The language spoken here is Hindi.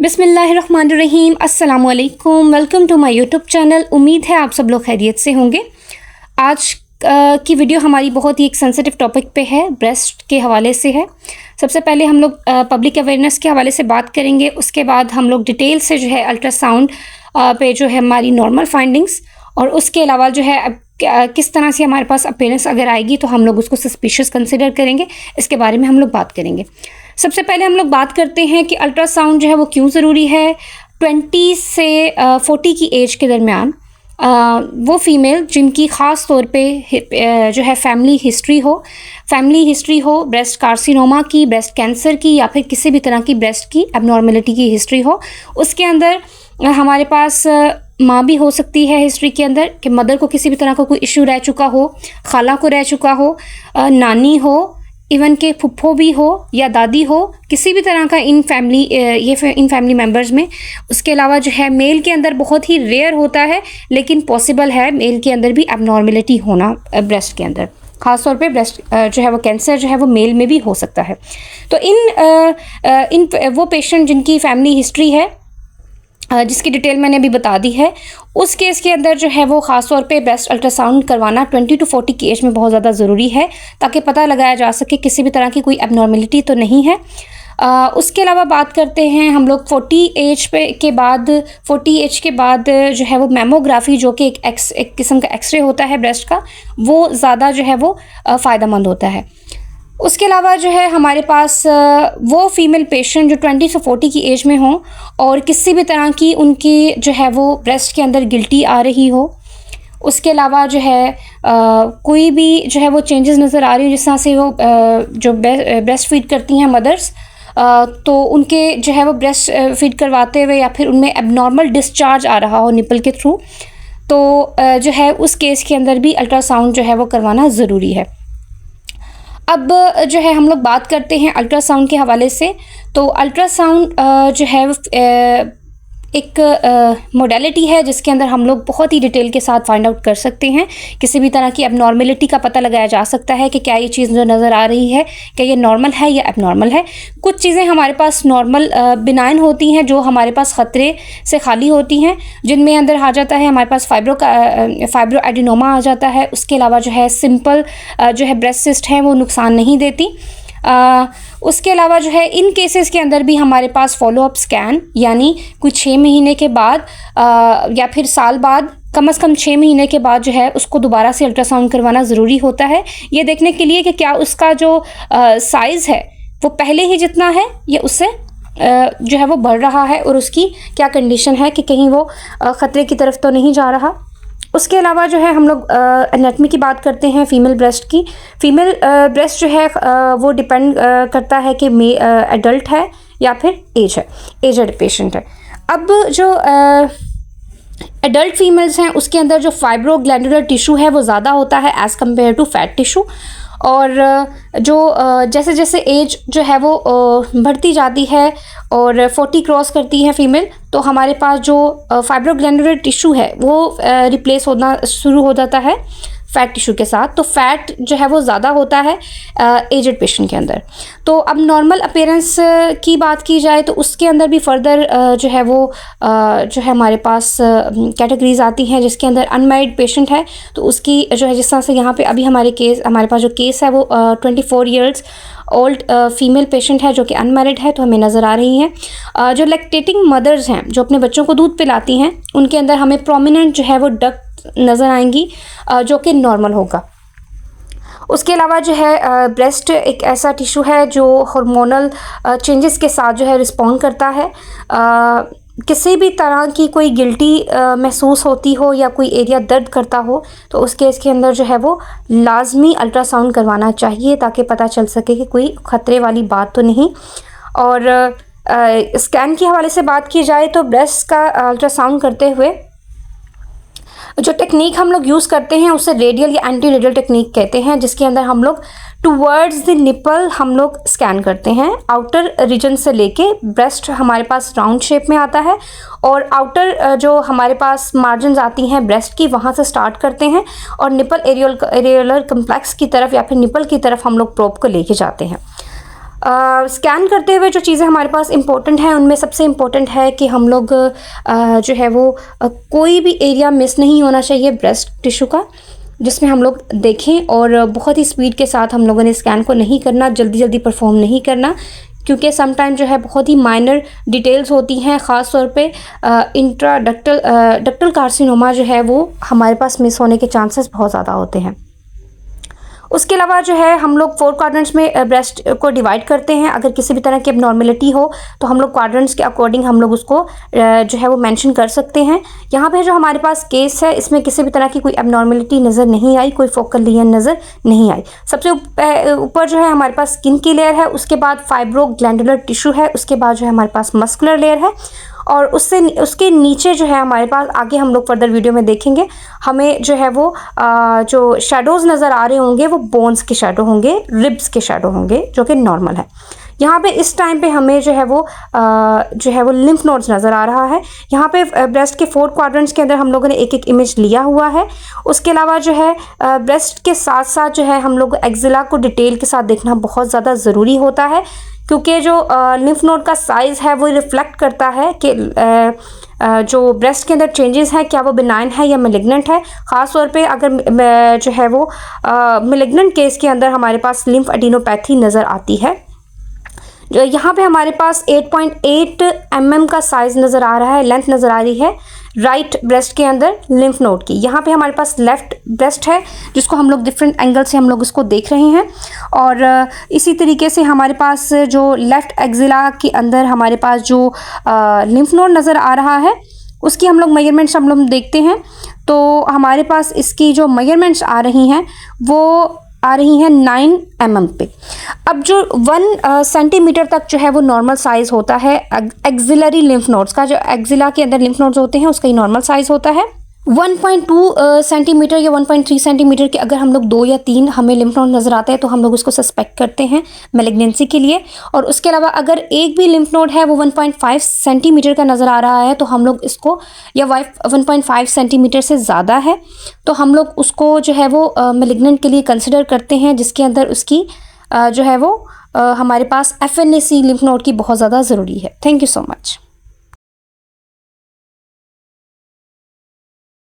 बिस्मिल्लाहिर्रहमानिर्रहीम, अस्सलाम वालेकुम। Welcome to my YouTube channel. उम्मीद है आप सब लोग खैरियत से होंगे। आज की वीडियो हमारी बहुत ही एक सेंसिटिव टॉपिक पे है, ब्रेस्ट के हवाले से है। सबसे पहले हम लोग पब्लिक अवेयरनेस के हवाले से बात करेंगे, उसके बाद हम लोग डिटेल से जो है अल्ट्रासाउंड पे जो है हमारी नॉर्मल फाइंडिंग्स, और उसके अलावा जो है किस तरह से हमारे पास अपीयरेंस अगर आएगी तो हम लोग उसको सस्पिशियस कंसिडर करेंगे, इसके बारे में हम लोग बात करेंगे। सबसे पहले हम लोग बात करते हैं कि अल्ट्रासाउंड जो है वो क्यों ज़रूरी है। 20 से 40 की एज के दरमियान वो फ़ीमेल जिनकी ख़ास तौर पे जो है फैमिली हिस्ट्री हो ब्रेस्ट कार्सिनोमा की, ब्रेस्ट कैंसर की, या फिर किसी भी तरह की ब्रेस्ट की एबनॉर्मेलिटी की हिस्ट्री हो, उसके अंदर हमारे पास माँ भी हो सकती है हिस्ट्री के अंदर कि मदर को किसी भी तरह का कोई इशू रह चुका हो, खाला को रह चुका हो, नानी हो, इवन के फुप्पो भी हो या दादी हो, किसी भी तरह का इन फैमिली मेम्बर्स में। उसके अलावा जो है मेल के अंदर बहुत ही रेयर होता है, लेकिन पॉसिबल है मेल के अंदर भी एबनॉर्मेलिटी होना ब्रेस्ट के अंदर। ख़ास तौर पे ब्रेस्ट जो है वो कैंसर जो है वो मेल में भी हो सकता है। तो इन वो पेशेंट जिनकी फैमिली हिस्ट्री है, जिसकी डिटेल मैंने अभी बता दी है, उस केस के अंदर जो है वो ख़ास तौर पे ब्रेस्ट अल्ट्रासाउंड करवाना 20 to 40 की एज में बहुत ज़्यादा ज़रूरी है, ताकि पता लगाया जा सके किसी भी तरह की कोई एबनॉर्मेलिटी तो नहीं है। उसके अलावा बात करते हैं हम लोग 40 एज के बाद जो है वो मेमोग्राफी, जो कि एक किस्म का एक्सरे होता है ब्रेस्ट का, वो ज़्यादा जो है वो फ़ायदेमंद होता है। उसके अलावा जो है हमारे पास वो फीमेल पेशेंट जो 20 से 40 की एज में हों और किसी भी तरह की उनकी जो है वो ब्रेस्ट के अंदर गिल्टी आ रही हो, उसके अलावा जो है कोई भी जो है वो चेंजेस नज़र आ रही हो, जिस तरह से वो जो ब्रेस्ट फीड करती हैं मदर्स, तो उनके जो है वो ब्रेस्ट फीड करवाते हुए या फिर उनमें एबनॉर्मल डिस्चार्ज आ रहा हो निपल के थ्रू, तो जो है उस केस के अंदर भी अल्ट्रासाउंड जो है वो करवाना ज़रूरी है। अब जो है हम लोग बात करते हैं अल्ट्रासाउंड के हवाले से। तो अल्ट्रासाउंड जो है एक मोडेलिटी है जिसके अंदर हम लोग बहुत ही डिटेल के साथ फाइंड आउट कर सकते हैं, किसी भी तरह की एबनॉर्मेलिटी का पता लगाया जा सकता है कि क्या ये चीज़ जो नज़र आ रही है क्या ये नॉर्मल है या एबनॉर्मल है। कुछ चीज़ें हमारे पास नॉर्मल बिनाइन होती हैं, जो हमारे पास ख़तरे से खाली होती हैं, जिनमें अंदर आ जाता है हमारे पास फाइब्रो एडिनोमा आ जाता है। उसके अलावा जो है सिंपल जो है ब्रेस्ट सिस्ट है वो नुकसान नहीं देती। उसके अलावा जो है इन केसेस के अंदर भी हमारे पास फॉलोअप स्कैन, यानी कुछ 6 महीने के बाद या फिर साल बाद, कम से कम 6 महीने के बाद जो है उसको दोबारा से अल्ट्रासाउंड करवाना ज़रूरी होता है, ये देखने के लिए कि क्या उसका जो साइज़ है वो पहले ही जितना है या उससे जो है वो बढ़ रहा है, और उसकी क्या कंडीशन है कि कहीं वो ख़तरे की तरफ तो नहीं जा रहा। उसके अलावा जो है हम लोग एनाटमी की बात करते हैं फीमेल ब्रेस्ट की। फीमेल ब्रेस्ट जो है वो डिपेंड करता है कि एडल्ट है या फिर एजड पेशेंट है। अब जो एडल्ट फीमेल्स हैं उसके अंदर जो फाइब्रोग्लैंडुलर टिशू है वो ज़्यादा होता है as compare to fat tissue, और जो जैसे जैसे एज जो है वो बढ़ती जाती है और 40 क्रॉस करती है फीमेल, तो हमारे पास जो फाइब्रोग्लैंडुलर टिशू है वो रिप्लेस होना शुरू हो जाता है फैट टिशू के साथ। तो फैट जो है वो ज़्यादा होता है एजड पेशेंट के अंदर। तो अब नॉर्मल अपीयरेंस की बात की जाए तो उसके अंदर भी फर्दर जो है वो जो है हमारे पास कैटेगरीज आती हैं, जिसके अंदर अनमैरिड पेशेंट है तो उसकी जो है, जिस तरह से यहाँ पे अभी हमारे पास जो केस है वो 24 ईयर्स ओल्ड फीमेल पेशेंट है जो कि अनमैरिड है, तो हमें नज़र आ रही हैं। जो लैक्टेटिंग मदर्स हैं जो अपने बच्चों को दूध पिलाती हैं, उनके अंदर हमें प्रोमिनेंट जो है वो डक्ट नज़र आएंगी जो कि नॉर्मल होगा। उसके अलावा जो है ब्रेस्ट एक ऐसा टिशू है जो हार्मोनल चेंजेस के साथ जो है रिस्पॉन्ड करता है। किसी भी तरह की कोई गिल्टी महसूस होती हो या कोई एरिया दर्द करता हो, तो उस केस के अंदर जो है वो लाजमी अल्ट्रासाउंड करवाना चाहिए, ताकि पता चल सके कि कोई ख़तरे वाली बात तो नहीं। और स्कैन के हवाले से बात की जाए तो ब्रेस्ट का अल्ट्रासाउंड करते हुए जो टेक्निक हम लोग यूज़ करते हैं उसे रेडियल या एंटी रेडियल टेक्निक कहते हैं, जिसके अंदर हम लोग टूवर्ड्स द निपल हम लोग स्कैन करते हैं। आउटर रीजन से लेके ब्रेस्ट हमारे पास राउंड शेप में आता है, और आउटर जो हमारे पास मार्जिन्स आती हैं ब्रेस्ट की, वहाँ से स्टार्ट करते हैं और निपल एरियोलर कम्प्लेक्स की तरफ या फिर निपल की तरफ हम लोग प्रोब को लेके जाते हैं। स्कैन करते हुए जो चीज़ें हमारे पास इम्पोर्टेंट हैं उनमें सबसे इम्पोर्टेंट है कि हम लोग जो है वो कोई भी एरिया मिस नहीं होना चाहिए ब्रेस्ट टिश्यू का, जिसमें हम लोग देखें। और बहुत ही स्पीड के साथ हम लोगों ने स्कैन को नहीं करना, जल्दी जल्दी परफॉर्म नहीं करना, क्योंकि समटाइम जो है बहुत ही माइनर डिटेल्स होती हैं। ख़ास तौर पे डक्टल कार्सिनोमा जो है वो हमारे पास मिस होने के चांसेस बहुत ज़्यादा होते हैं। उसके अलावा जो है हम लोग 4 क्वाड्रेंट्स में ब्रेस्ट को डिवाइड करते हैं। अगर किसी भी तरह की एबनॉर्मेलिटी हो तो हम लोग क्वाड्रेंट्स के अकॉर्डिंग हम लोग उसको जो है वो मेंशन कर सकते हैं। यहाँ पे जो हमारे पास केस है इसमें किसी भी तरह की कोई एबनॉर्मेलिटी नज़र नहीं आई, कोई फोकल लीजन नज़र नहीं आई। सबसे ऊपर जो है हमारे पास स्किन की लेयर है, उसके बाद फाइब्रोग्लैंडुलर टिश्यू है, उसके बाद जो है हमारे पास मस्कुलर लेयर है, और उसके नीचे जो है हमारे पास, आगे हम लोग फर्दर वीडियो में देखेंगे, हमें जो है वो जो शेडोज़ नज़र आ रहे होंगे वो बोन्स के शेडो होंगे, रिब्स के शेडो होंगे, जो कि नॉर्मल है। यहाँ पे इस टाइम पे हमें जो है वो लिम्फ नोड्स नज़र आ रहा है। यहाँ पे ब्रेस्ट के 4 क्वाड्रेंट्स के अंदर हम लोगों ने एक एक इमेज लिया हुआ है। उसके अलावा जो है ब्रेस्ट के साथ साथ जो है हम लोग एक्जिला को डिटेल के साथ देखना बहुत ज़्यादा ज़रूरी होता है, क्योंकि जो लिम्फ नोड का साइज़ है वो रिफ्लेक्ट करता है कि जो ब्रेस्ट के अंदर चेंजेस हैं क्या वो बिनाइन है या मैलिग्नेंट है। ख़ास तौर पे अगर जो है वो मैलिग्नेंट केस के अंदर हमारे पास लिम्फ एडिनोपैथी नज़र आती है। यहाँ पे हमारे पास 8.8 mm का साइज़ नज़र आ रहा है, लेंथ नज़र आ रही है राइट ब्रेस्ट के अंदर लिम्फ नोड की। यहाँ पे हमारे पास लेफ़्ट ब्रेस्ट है, जिसको हम लोग डिफरेंट एंगल से हम लोग इसको देख रहे हैं। और इसी तरीके से हमारे पास जो लेफ़्ट एक्जिला के अंदर हमारे पास जो लिम्फ नोड नज़र आ रहा है उसकी हम लोग मेजरमेंट्स हम लोग देखते हैं। तो हमारे पास इसकी जो मेजरमेंट्स आ रही हैं वो आ रही हैं 9 mm पे। अब जो 1 सेंटीमीटर तक जो है वो नॉर्मल साइज़ होता है एक्सिलरी लिम्फ नोड्स का, जो एक्सिला के अंदर लिम्फ नोड्स होते हैं उसका ही नॉर्मल साइज़ होता है। 1.2 सेंटीमीटर या 1.3 सेंटीमीटर के अगर हम लोग 2 या 3 हमें लिम्फ नोड नज़र आते हैं तो हम लोग उसको सस्पेक्ट करते हैं मैलिग्नेंसी के लिए। और उसके अलावा अगर एक भी लिम्फ नोड है वो 1.5 सेंटीमीटर का नज़र आ रहा है तो हम लोग इसको, या 1.5 सेंटीमीटर से ज़्यादा है तो हम लोग उसको जो है वो मैलिग्नेंट के लिए कंसिडर करते हैं, जिसके अंदर उसकी जो है वो हमारे पास FNAC लिम्फ नोड की बहुत ज़्यादा ज़रूरी है। Thank you so much.